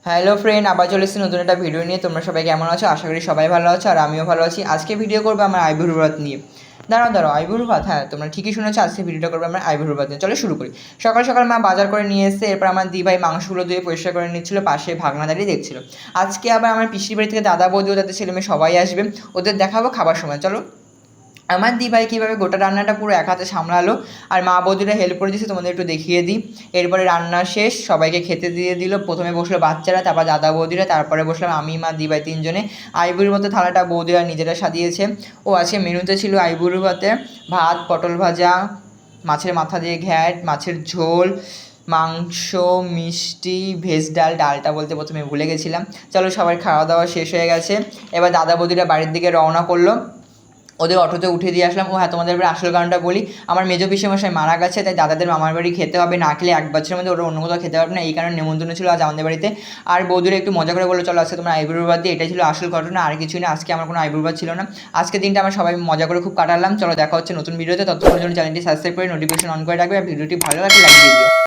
Hello friend, আবার চলে এসেছি নতুন একটা ভিডিও নিয়ে। তোমরা সবাই কেমন আছো? আশা করি সবাই ভালো আছো, আর আমিও ভালো আছি। আজকে ভিডিও করবো আমার আইবুড়ো ভাত নিয়ে। দাঁড়াও আইবুড়ো ভাত, হ্যাঁ তোমরা ঠিকই শুনেছো, আজকে ভিডিওটা করবো আমার আইবুড়ো ভাত নিয়ে। চলো শুরু করি। সকাল সকাল মা বাজার করে নিয়ে এসে এরপর আমার দিভাই মাংসগুলো ধুয়ে পরিষ্কার করে নিচ্ছিল, পাশে ভাগনা দাঁড়িয়ে দেখছিল। আজকে আবার আমার পিসির বাড়ি থেকে দাদা বৌদি ও তাদের ছেলে মেয়ে সবাই আসবে, ওদের দেখাবো খাবার সময়। চলো। আমার দিভাই কীভাবে গোটা রান্নাটা পুরো এক হাতে সামলালো আর মা বৌদিরা হেল্প করে দিয়েছে, তোমাদের একটু দেখিয়ে দিই। এরপরে রান্না শেষ, সবাইকে খেতে দিয়ে দিল। প্রথমে বসলো বাচ্চারা, তারপর দাদা বৌদিরা, তারপরে বসলাম আমি, মা, দিভাই তিনজনে। আইবুড়ির মতো থালাটা বৌদিরা নিজেরা সাজিয়েছে। ও আজকে মেনুতে ছিল আইবুড়ির ভাতে ভাত, পটল ভাজা, মাছের মাথা দিয়ে ঘ্যাট, মাছের ঝোল, মাংস, মিষ্টি, ভেজ ডাল। ডালটা বলতে প্রথমে ভুলে গেছিলাম। চলো, সবার খাওয়া দাওয়া শেষ হয়ে গেছে। এবার দাদা বৌদিরা বাড়ির দিকে রওনা করলো। ওদের অটোতে উঠে দিয়ে আসলাম। ও হ্যাঁ, তোমাদের এবার আসল কারণটা বলি। আমার মেজো পিসেমশাই মারা গেছে, তাই দাদাদের মামার বাড়ি খেতে হবে, না খেলে এক বছরের মধ্যে ওরা অন্য কোথাও খেতে পারবে না। এই কারণে নেমন্তন্ন ছিল আজ আমাদের বাড়িতে। আর বৌদিরা একটু মজা করে বললো, চলো আজকে তোমার আইবুড়ো ভাত দিয়ে, এটাই ছিল আসল ঘটনা, আর কিছুই না। আজকে আমার কোনো আইবুড়ো ভাত ছিল না। আজকে দিনটা আমরা সবাই মজা করে খুব কাটালাম। চলো দেখা হচ্ছে নতুন ভিডিওতে। ততক্ষণের জন্য চ্যানেলটি সাবস্ক্রাইব করে নোটিফিকেশন অন করে রাখবে, আর ভিডিওটি ভালো লাগলে লাইক দিয়ে দিও।